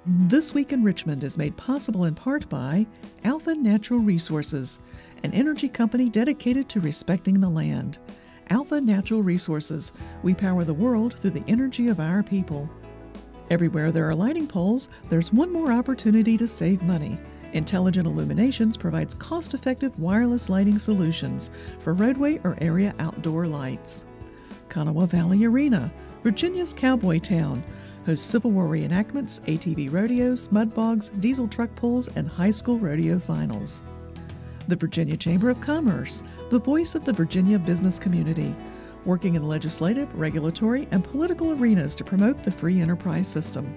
This Week in Richmond is made possible in part by Alpha Natural Resources, an energy company dedicated to respecting the land. Alpha Natural Resources, we power the world through the energy of our people. Everywhere there are lighting poles, there's one more opportunity to save money. Intelligent Illuminations provides cost-effective wireless lighting solutions for roadway or area outdoor lights. Kanawha Valley Arena, Virginia's cowboy town, hosts Civil War reenactments, ATV rodeos, mud bogs, diesel truck pulls, and high school rodeo finals. The Virginia Chamber of Commerce, the voice of the Virginia business community, working in legislative, regulatory, and political arenas to promote the free enterprise system.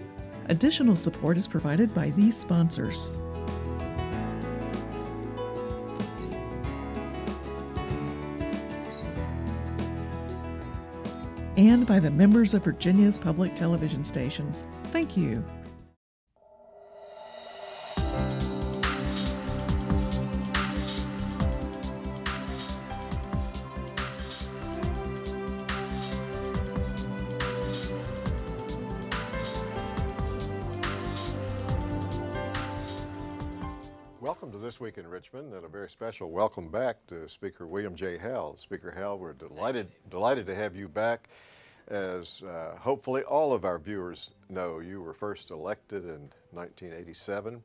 Additional support is provided by these sponsors. And by the members of Virginia's public television stations. Thank you. Welcome to This Week in Richmond, and a very special welcome back to Speaker William J. Howell. Speaker Howell, we're delighted to have you back. As hopefully all of our viewers know, you were first elected in 1987,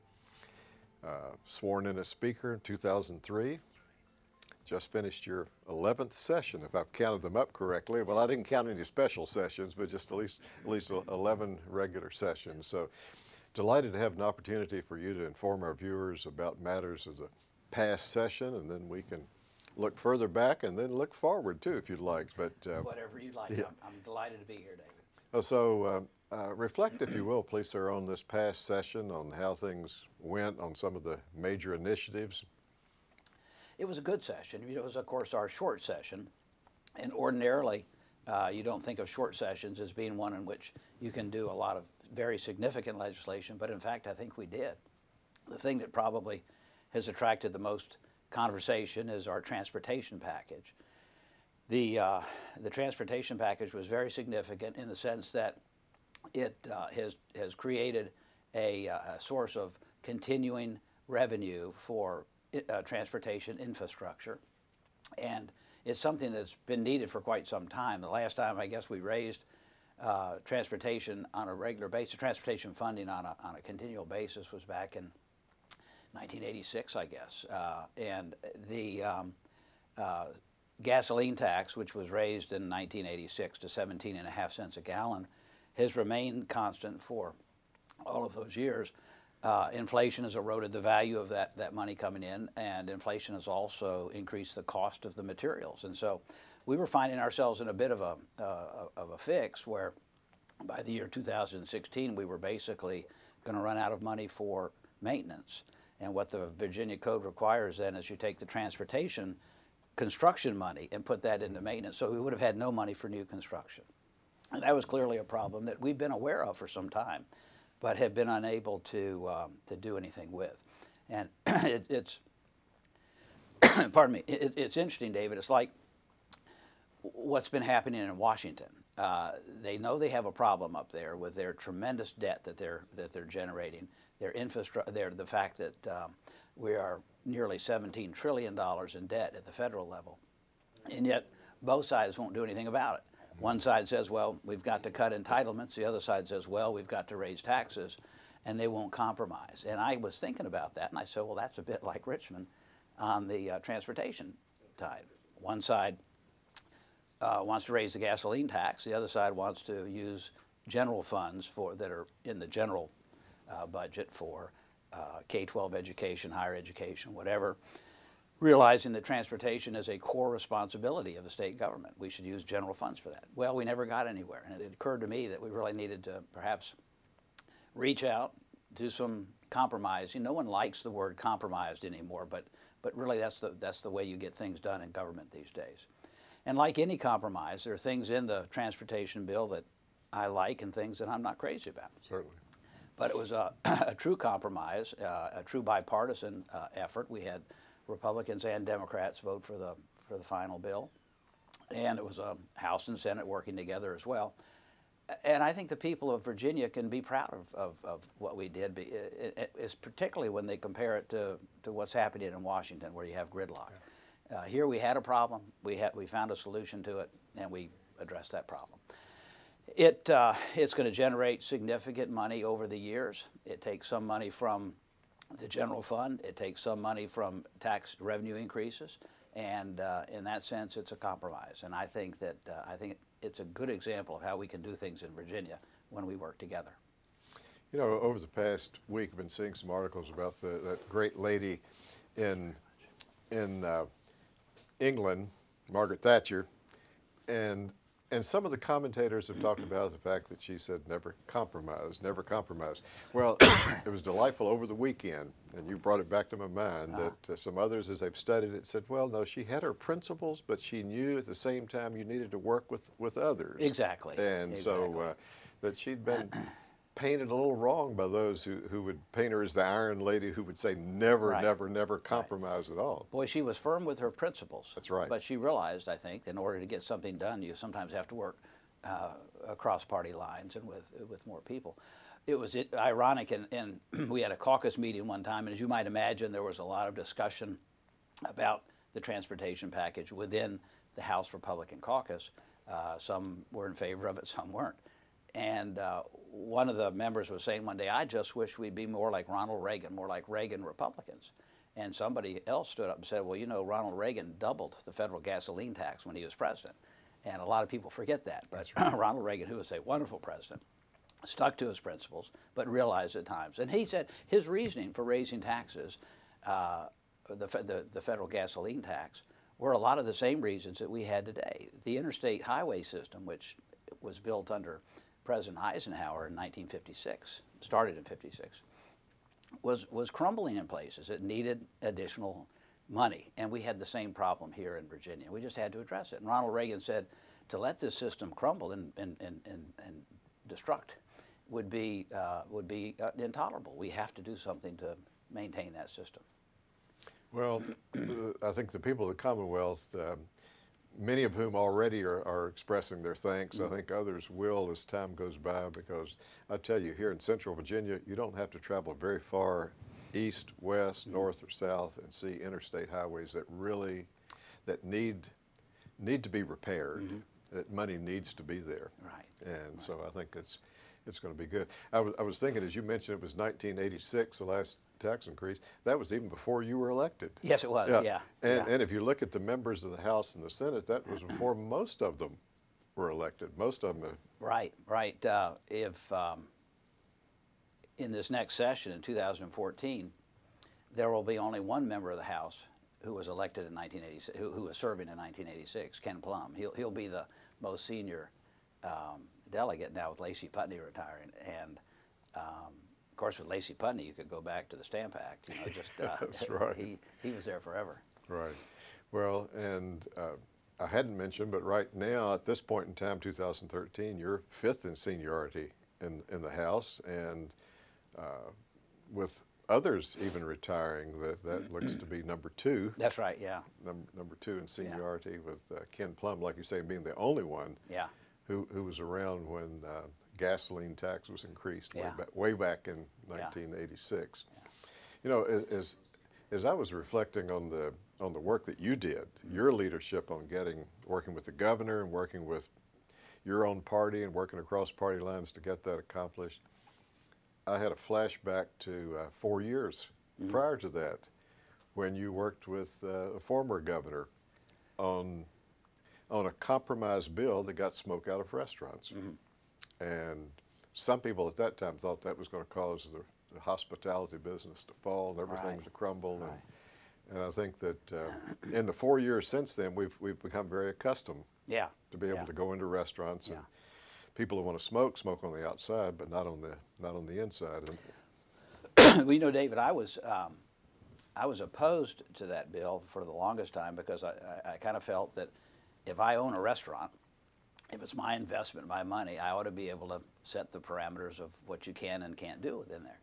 sworn in as Speaker in 2003. Just finished your 11th session, if I've counted them up correctly. Well, I didn't count any special sessions, but just at least 11 regular sessions. So, delighted to have an opportunity for you to inform our viewers about matters of the past session, and then we can look further back and then look forward too, if you'd like. But whatever you'd like. Yeah. I'm delighted to be here, David. So reflect, if you will, please, sir, on this past session, on how things went on some of the major initiatives. It was a good session. It was, of course, our short session, and ordinarily you don't think of short sessions as being one in which you can do a lot of very significant legislation, but in fact I think we did. The thing that probably has attracted the most conversation is our transportation package. The transportation package was very significant in the sense that it has created a source of continuing revenue for transportation infrastructure, and it's something that's been needed for quite some time. The last time I guess we raised transportation on a regular basis, transportation funding on a continual basis was back in 1986, I guess. And the gasoline tax, which was raised in 1986 to 17.5 cents a gallon, has remained constant for all of those years. Inflation has eroded the value of that money coming in, and inflation has also increased the cost of the materials. And so we were finding ourselves in a bit of a fix where by the year 2016 we were basically going to run out of money for maintenance. And what the Virginia Code requires then is you take the transportation construction money and put that into maintenance. So we would have had no money for new construction. And that was clearly a problem that we've been aware of for some time, but have been unable to do anything with. And it's pardon me, it's interesting, David. It's like what's been happening in Washington. They know they have a problem up there with their tremendous debt that they're generating, their infrastructure, the fact that we are nearly $17 trillion in debt at the federal level, and yet both sides won't do anything about it. One side says, well, we've got to cut entitlements. The other side says, well, we've got to raise taxes, and they won't compromise. And I was thinking about that, and I said, well, that's a bit like Richmond on the transportation side. One side wants to raise the gasoline tax. The other side wants to use general funds that are in the general budget for K-12 education, higher education, whatever, realizing that transportation is a core responsibility of the state government. We should use general funds for that. Well, we never got anywhere, and it occurred to me that we really needed to perhaps reach out, do some compromising. No one likes the word compromised anymore, but really that's the way you get things done in government these days. And like any compromise, there are things in the transportation bill that I like and things that I'm not crazy about. Certainly. But it was a true compromise, a true bipartisan effort. We had Republicans and Democrats vote for the final bill, and it was a House and Senate working together as well. And I think the people of Virginia can be proud of what we did, it's particularly when they compare it to what's happening in Washington, where you have gridlock. Yeah. Here we had a problem, we found a solution to it, and we addressed that problem. It's going to generate significant money over the years. It takes some money from the general fund, it takes some money from tax revenue increases, and in that sense, it's a compromise. And I think that it's a good example of how we can do things in Virginia when we work together. You know, over the past week, I've been seeing some articles about that great lady in England, Margaret Thatcher, and some of the commentators have talked about the fact that she said never compromise, never compromise. Well, it was delightful over the weekend, and you brought it back to my mind that some others, as they've studied it, said, well, no, she had her principles, but she knew at the same time you needed to work with others. Exactly. And so that she'd been painted a little wrong by those who would paint her as the Iron Lady who would say never, never, never compromise at all. Boy, she was firm with her principles. That's right. But she realized, I think, in order to get something done, you sometimes have to work across party lines and with more people. It was ironic, and we had a caucus meeting one time, and as you might imagine, there was a lot of discussion about the transportation package within the House Republican caucus. Some were in favor of it, some weren't. And one of the members was saying one day, I just wish we'd be more like Ronald Reagan, more like Reagan Republicans. And somebody else stood up and said, well, you know, Ronald Reagan doubled the federal gasoline tax when he was president. And a lot of people forget that. But right. Ronald Reagan, who was a wonderful president, stuck to his principles, but realized at times. And he said his reasoning for raising taxes, the federal gasoline tax, were a lot of the same reasons that we had today. The interstate highway system, which was built under President Eisenhower in 1956, started in 56, was crumbling in places. It needed additional money, and we had the same problem here in Virginia. We just had to address it. And Ronald Reagan said to let this system crumble and destruct would be intolerable. We have to do something to maintain that system. Well, I think the people of the Commonwealth, many of whom already are expressing their thanks. I think others will as time goes by, because I tell you, here in Central Virginia, you don't have to travel very far east, west, north, or south and see interstate highways that need to be repaired. That money needs to be there. Right. And so I think it's going to be good. I was thinking, as you mentioned, it was 1986, the last tax increase. That was even before you were elected. Yes, it was, yeah. And if you look at the members of the House and the Senate, that was before most of them were elected. Most of them. Right. If in this next session in 2014, there will be only one member of the House who was elected in 1986, who was serving in 1986, Ken Plum. He'll be the most senior delegate now with Lacey Putney retiring, and of course with Lacey Putney you could go back to the Stamp Act. You know, just that's right. He was there forever. Right. Well, and I hadn't mentioned, but right now at this point in time, 2013, you're fifth in seniority in the House, and with others even retiring, that looks to be number two. That's right. Yeah. Number two in seniority, with Ken Plum, like you say, being the only one. Yeah. Who was around when gasoline tax was increased way back in 1986. Yeah. You know, as I was reflecting on the work that you did, your leadership on working with the governor and working with your own party and working across party lines to get that accomplished, I had a flashback to 4 years prior to that, when you worked with a former governor on a compromise bill that got smoke out of restaurants. And some people at that time thought that was going to cause the hospitality business to fall and everything to crumble. Right. And I think that in the 4 years since then, we've become very accustomed to be able to go into restaurants and people who want to smoke on the outside, but not on the inside. Well, you know, David, I was opposed to that bill for the longest time, because I kind of felt that if I own a restaurant, if it's my investment, my money, I ought to be able to set the parameters of what you can and can't do within there.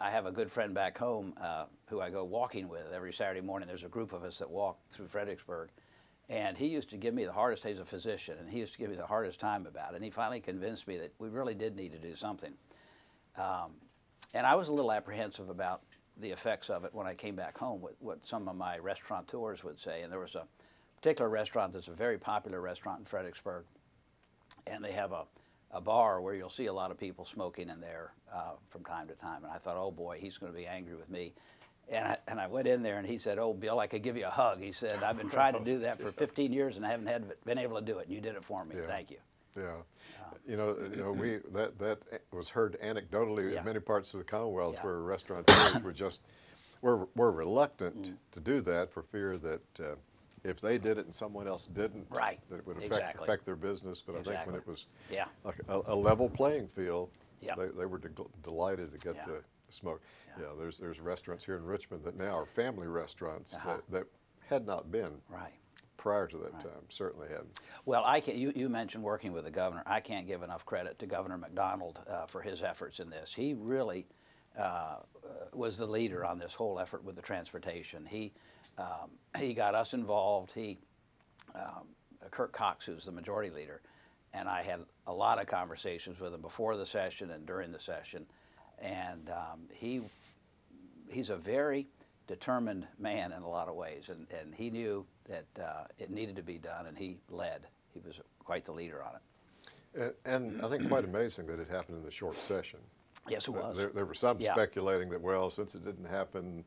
I have a good friend back home who I go walking with every Saturday morning. There's a group of us that walk through Fredericksburg, And he used to give me the hardest, he's a physician, and he used to give me the hardest time about it. And he finally convinced me that we really did need to do something. And I was a little apprehensive about the effects of it when I came back home, what some of my restaurateurs would say. And there was a particular restaurant that's a very popular restaurant in Fredericksburg, and they have a bar where you'll see a lot of people smoking in there from time to time. And I thought, oh boy, he's going to be angry with me. And I went in there, and he said, "Oh, Bill, I could give you a hug." He said, "I've been trying to do that for 15 years, and I haven't been able to do it, and you did it for me. Yeah. Thank you." Yeah, that was heard anecdotally in many parts of the Commonwealth where restaurateurs were reluctant to do that for fear that if they did it and someone else didn't, that it would affect their business. But I think when it was like a level playing field, they were delighted to get to smoke. Yeah, there's restaurants here in Richmond that now are family restaurants that had not been prior to that time. Certainly hadn't. Well, you mentioned working with the governor. I can't give enough credit to Governor McDonald for his efforts in this. He really was the leader on this whole effort with the transportation. He got us involved. Kirk Cox, who's the majority leader, and I had a lot of conversations with him before the session and during the session. And he's a very determined man in a lot of ways, and he knew that it needed to be done, and he led. He was quite the leader on it. And I think quite amazing that it happened in the short session. Yes, it was. There were some speculating that, well, since it didn't happen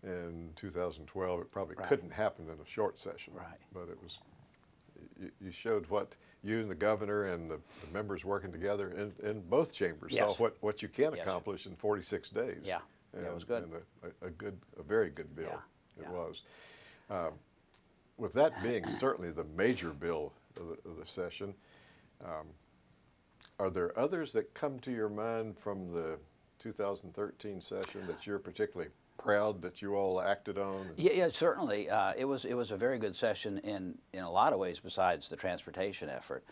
in 2012, it probably couldn't happen in a short session. Right. But it was, you showed what you and the governor and the members working together in both chambers saw what you can accomplish in 46 days. Yeah, it was good. And a very good bill it was. With that being certainly the major bill of the session, are there others that come to your mind from the 2013 session that you're particularly proud that you all acted on? Yeah, certainly. It was a very good session in a lot of ways besides the transportation effort.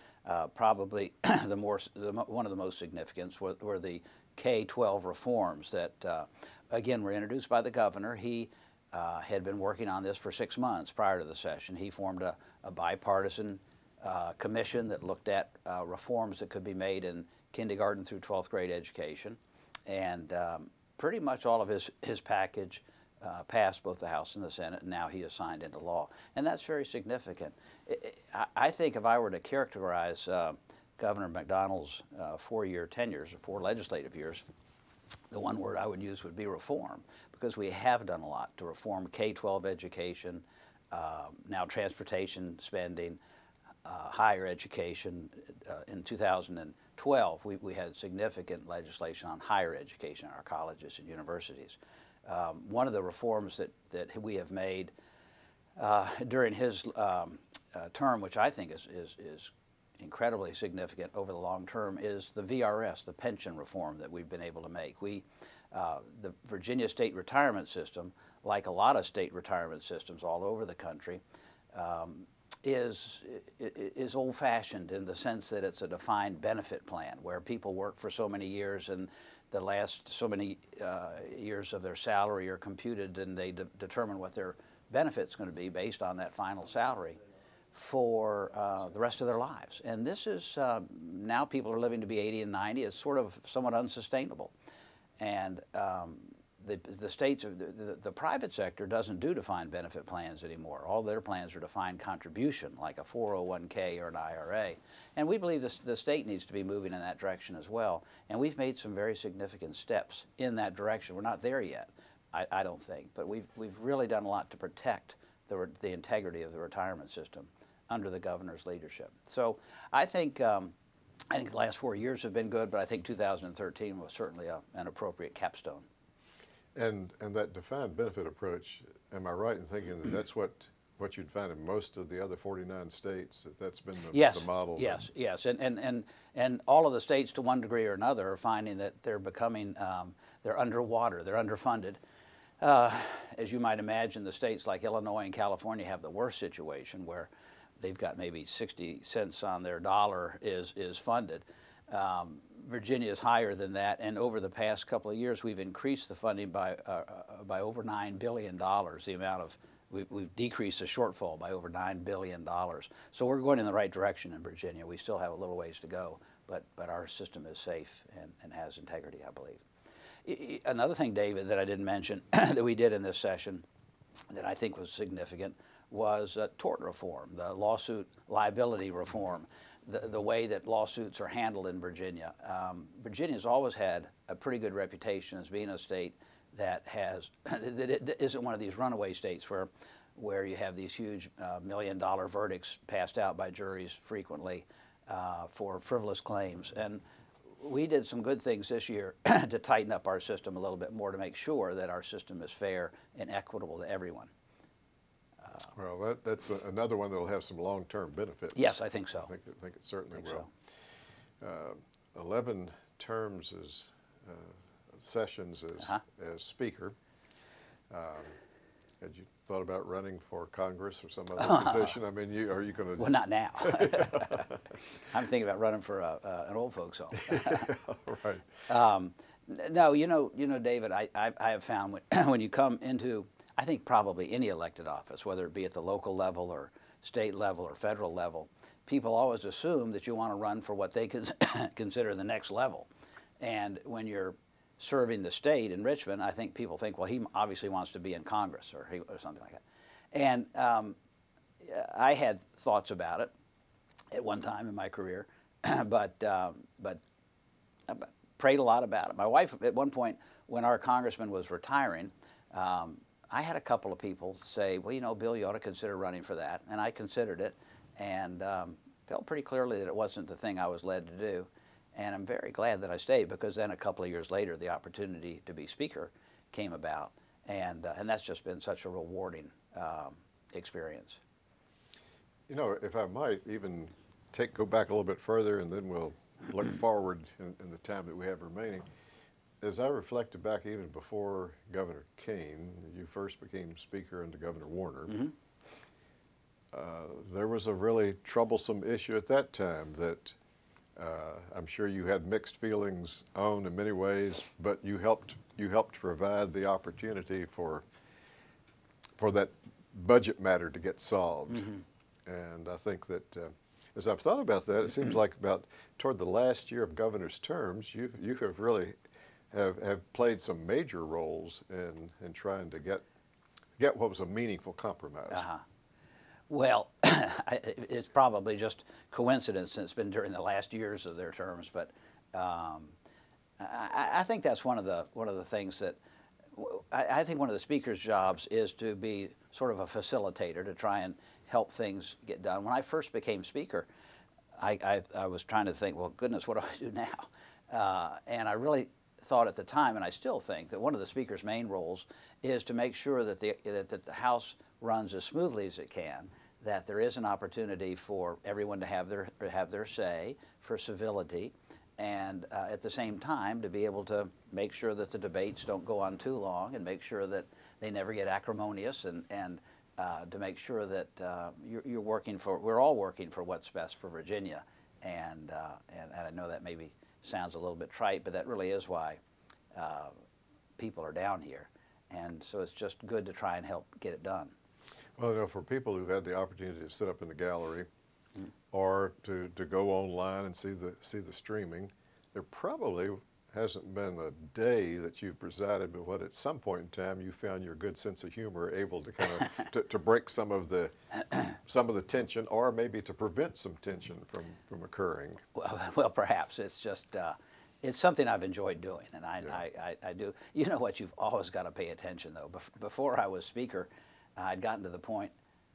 Probably one of the most significant were the K-12 reforms that, again, were introduced by the governor. He had been working on this for 6 months prior to the session. He formed a bipartisan commission that looked at reforms that could be made in kindergarten through 12th grade education. And pretty much all of his package passed both the House and the Senate, and now he is signed into law. And that's very significant. I think if I were to characterize Governor McDonald's 4-year tenures, or 4 legislative years, the one word I would use would be reform, because we have done a lot to reform K-12 education, now transportation spending, higher education. In 2012, we had significant legislation on higher education in our colleges and universities. One of the reforms that we have made during his term, which I think is incredibly significant over the long term, is the VRS, the pension reform that we've been able to make. The Virginia state retirement system, like a lot of state retirement systems all over the country, is old-fashioned in the sense that it's a defined benefit plan where people work for so many years and the last so many years of their salary are computed, and they determine what their benefit's going to be based on that final salary for the rest of their lives. And this is, now people are living to be 80 and 90. It's sort of somewhat unsustainable. And the states, the private sector doesn't do defined benefit plans anymore. All their plans are defined contribution, like a 401k or an IRA. And we believe the state needs to be moving in that direction as well. And we've made some very significant steps in that direction. We're not there yet, I don't think, but we've really done a lot to protect the integrity of the retirement system under the governor's leadership. So I think the last 4 years have been good, but I think 2013 was certainly an appropriate capstone. And that defined benefit approach, am I right in thinking that that's what you'd find in most of the other 49 states, that's been the model? Yes, yes. And all of the states, to one degree or another, are finding that they're becoming, they're underwater, they're underfunded. As you might imagine, the states like Illinois and California have the worst situation, where they've got maybe 60 cents on their dollar is funded. Virginia is higher than that, and over the past couple of years, we've increased the funding by over $9 billion, the amount we've decreased the shortfall by over $9 billion. So we're going in the right direction in Virginia. We still have a little ways to go, but our system is safe and has integrity, I believe. Another thing, David, that I didn't mention that we did in this session that I think was significant was tort reform, the lawsuit liability reform, the way that lawsuits are handled in Virginia. Virginia's always had a pretty good reputation as being a state that it isn't one of these runaway states where you have these huge $1 million verdicts passed out by juries frequently for frivolous claims. And we did some good things this year to tighten up our system a little bit more to make sure that our system is fair and equitable to everyone. Well, that's another one that will have some long-term benefits. Yes, I think so. I think it certainly will. So. 11 terms as sessions as speaker. Had you thought about running for Congress or some other position? I mean, are you going to? Well, not now. I'm thinking about running for an old folks home. Right. No, you know, David, I have found when you come into, I think probably any elected office, whether it be at the local level or state level or federal level, people always assume that you want to run for what they consider the next level. And when you're serving the state in Richmond, I think people think, well, he obviously wants to be in Congress or something like that. And I had thoughts about it at one time in my career, but prayed a lot about it. My wife, at one point, when our congressman was retiring, I had a couple of people say, well, you know, Bill, you ought to consider running for that. And I considered it and felt pretty clearly that it wasn't the thing I was led to do. And I'm very glad that I stayed, because then a couple of years later, the opportunity to be speaker came about. And that's just been such a rewarding experience. You know, if I might even go back a little bit further, and then we'll look forward in the time that we have remaining. As I reflected back even before Governor Kane, you first became speaker under Governor Warner, there was a really troublesome issue at that time that I'm sure you had mixed feelings on in many ways, but you helped provide the opportunity for that budget matter to get solved. And I think that as I've thought about that, it seems like about toward the last year of governor's terms, you have really have played some major roles in trying to get what was a meaningful compromise. Well, it's probably just coincidence since it's been during the last years of their terms, but I think that's one of the things that I think one of the speaker's jobs is to be sort of a facilitator, to try and help things get done. When I first became speaker, I was trying to think, well, goodness, what do I do now? And I really thought at the time, and I still think, that one of the speaker's main roles is to make sure that the House runs as smoothly as it can, that there is an opportunity for everyone to have their say, for civility, and at the same time to be able to make sure that the debates don't go on too long, and make sure that they never get acrimonious, and to make sure that we're all working for what's best for Virginia, and I know that maybe sounds a little bit trite, but that really is why people are down here, and so it's just good to try and help get it done. Well, you know, for people who've had the opportunity to sit up in the gallery or to go online and see the streaming, there probably hasn't been a day that you've presided, but what at some point in time you found your good sense of humor able to kind of to break some of the tension, or maybe to prevent some tension from occurring. Well, perhaps it's just it's something I've enjoyed doing, and I do. You know what? You've always got to pay attention, though. Before I was speaker, I'd gotten to the point,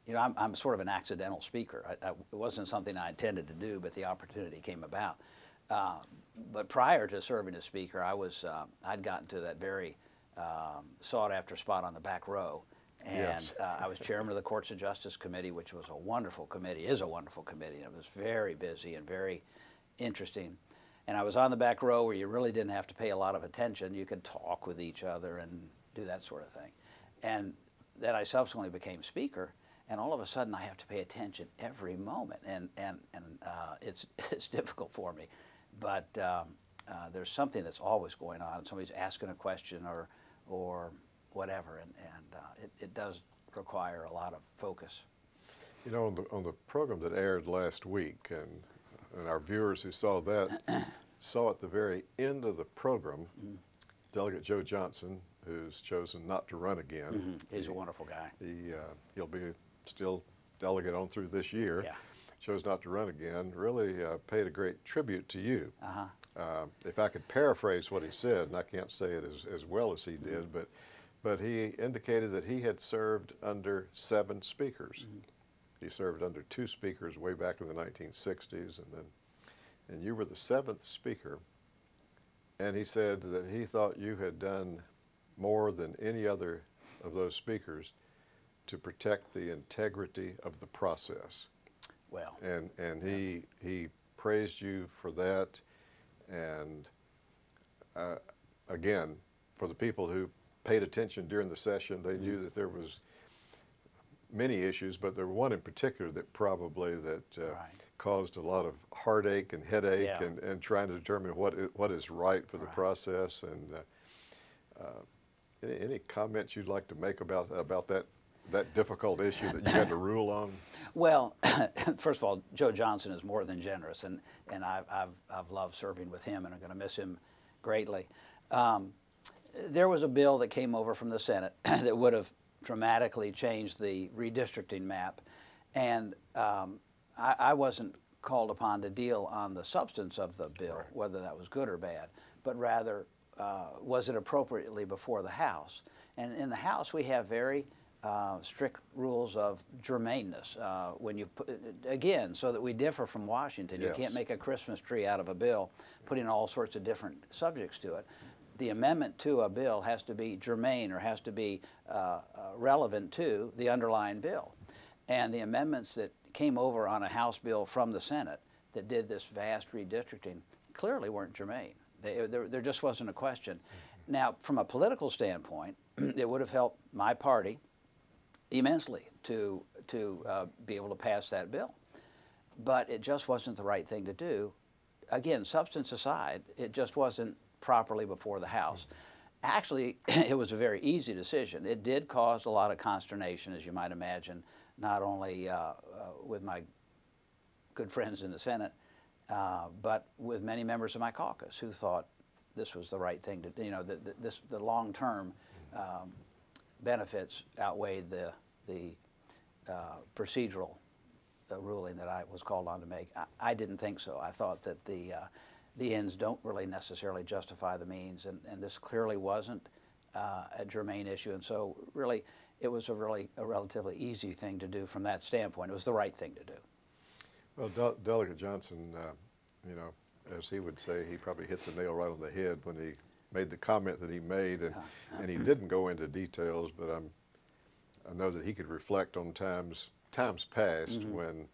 you know, I'm sort of an accidental speaker. It wasn't something I intended to do, but the opportunity came about. But prior to serving as speaker, I'd gotten to that very sought-after spot on the back row, and I was chairman of the Courts of Justice Committee, which was a wonderful committee, is a wonderful committee, and it was very busy and very interesting. And I was on the back row where you really didn't have to pay a lot of attention. You could talk with each other and do that sort of thing. And then I subsequently became speaker, and all of a sudden I have to pay attention every moment, and it's difficult for me. But there's something that's always going on. Somebody's asking a question or whatever, and it does require a lot of focus. You know, on the program that aired last week, and our viewers who saw that saw at the very end of the program, Delegate Joe Johnson, who's chosen not to run again. He's a wonderful guy. He'll be still delegate on through this year. Yeah. Chose not to run again. Really paid a great tribute to you. If I could paraphrase what he said, and I can't say it as well as he did, but he indicated that he had served under 7 speakers. He served under 2 speakers way back in the 1960s, and you were the 7th speaker. And he said that he thought you had done more than any other of those speakers to protect the integrity of the process. Well, and he praised you for that. And again, for the people who paid attention during the session, they knew that there was many issues, but there were one in particular that probably caused a lot of heartache and headache, and trying to determine what is right for the process. And any comments you'd like to make about that difficult issue that you had to rule on? Well, first of all, Joe Johnson is more than generous, and I've loved serving with him, and I'm going to miss him greatly. There was a bill that came over from the Senate that would have dramatically changed the redistricting map, and I wasn't called upon to deal on the substance of the bill, whether that was good or bad, but rather was it appropriately before the House. And in the House we have very strict rules of germaneness. When you put, again, so that we differ from Washington. You can't make a Christmas tree out of a bill, putting all sorts of different subjects to it. The amendment to a bill has to be germane, or has to be relevant to the underlying bill. And the amendments that came over on a House bill from the Senate that did this vast redistricting clearly weren't germane. There just wasn't a question. Now, from a political standpoint, it would have helped my party immensely to be able to pass that bill. But it just wasn't the right thing to do. Again, substance aside, it just wasn't properly before the House. Actually, it was a very easy decision. It did cause a lot of consternation, as you might imagine, not only with my good friends in the Senate, but with many members of my caucus who thought this was the right thing to do. You know, the long-term benefits outweighed the procedural ruling that I was called on to make. I didn't think so. I thought that the ends don't really necessarily justify the means, and this clearly wasn't a germane issue, and so really it was a relatively easy thing to do from that standpoint. It was the right thing to do. Well, Delegate Johnson, you know, as he would say, he probably hit the nail right on the head when he made the comment that he made, and he didn't go into details, but I know that he could reflect on times past when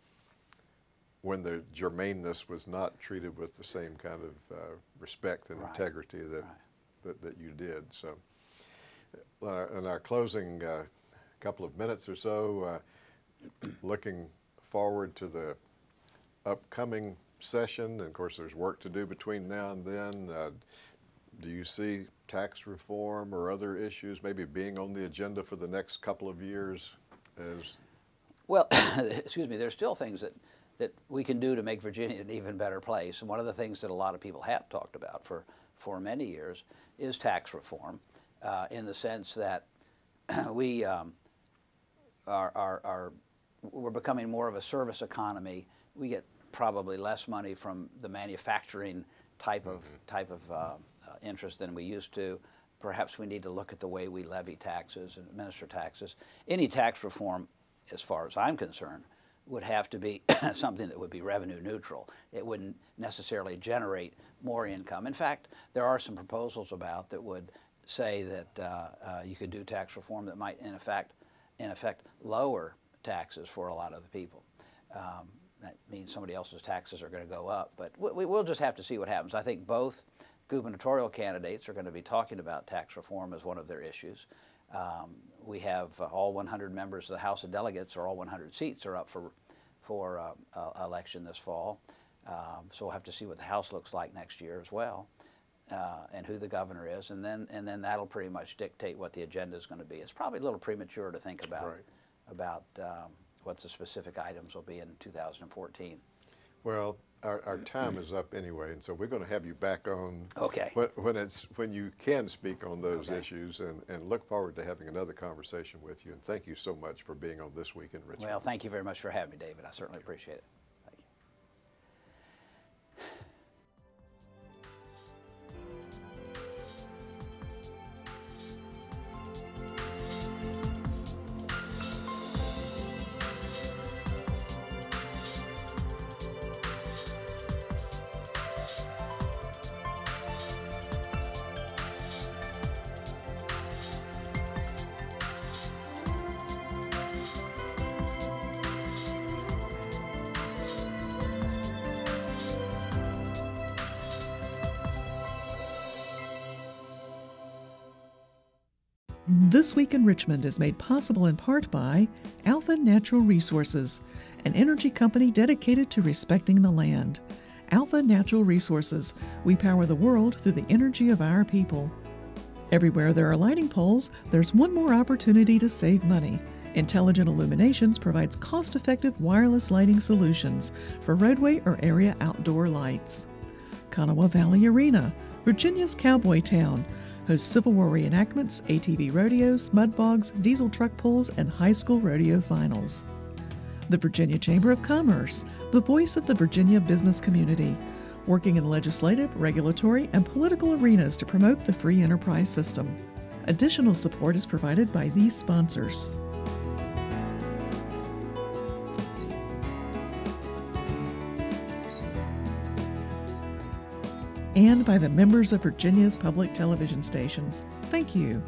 the germaneness was not treated with the same kind of respect and integrity that you did. So, in our closing couple of minutes or so, looking forward to the upcoming session, and of course there's work to do between now and then. Do you see tax reform or other issues maybe being on the agenda for the next couple of years? Well, excuse me, there's still things that we can do to make Virginia an even better place. And one of the things that a lot of people have talked about for many years is tax reform, in the sense that we're becoming more of a service economy. We get probably less money from the manufacturing type of interest than we used to. Perhaps we need to look at the way we levy taxes and administer taxes. Any tax reform, as far as I'm concerned, would have to be something that would be revenue neutral. It wouldn't necessarily generate more income. In fact, there are some proposals about that would say that you could do tax reform that might, in effect, lower taxes for a lot of the people. That means somebody else's taxes are going to go up, but we'll just have to see what happens. I think both gubernatorial candidates are going to be talking about tax reform as one of their issues. We have all 100 members of the House of Delegates, or all 100 seats, are up for election this fall. So we'll have to see what the House looks like next year as well. and who the governor is, and then that'll pretty much dictate what the agenda is going to be. It's probably a little premature to think about what the specific items will be in 2014. Well, our time is up anyway, and so we're going to have you back on when you can speak on those issues, and look forward to having another conversation with you. And thank you so much for being on This Week in Richmond. Well, thank you very much for having me, David. I certainly appreciate it. Thank you. This Week in Richmond is made possible in part by Alpha Natural Resources, an energy company dedicated to respecting the land. Alpha Natural Resources, we power the world through the energy of our people. Everywhere there are lighting poles, there's one more opportunity to save money. Intelligent Illuminations provides cost-effective wireless lighting solutions for roadway or area outdoor lights. Kanawha Valley Arena, Virginia's cowboy town, hosts Civil War reenactments, ATV rodeos, mud bogs, diesel truck pulls, and high school rodeo finals. The Virginia Chamber of Commerce, the voice of the Virginia business community, working in legislative, regulatory, and political arenas to promote the free enterprise system. Additional support is provided by these sponsors. And by the members of Virginia's public television stations. Thank you.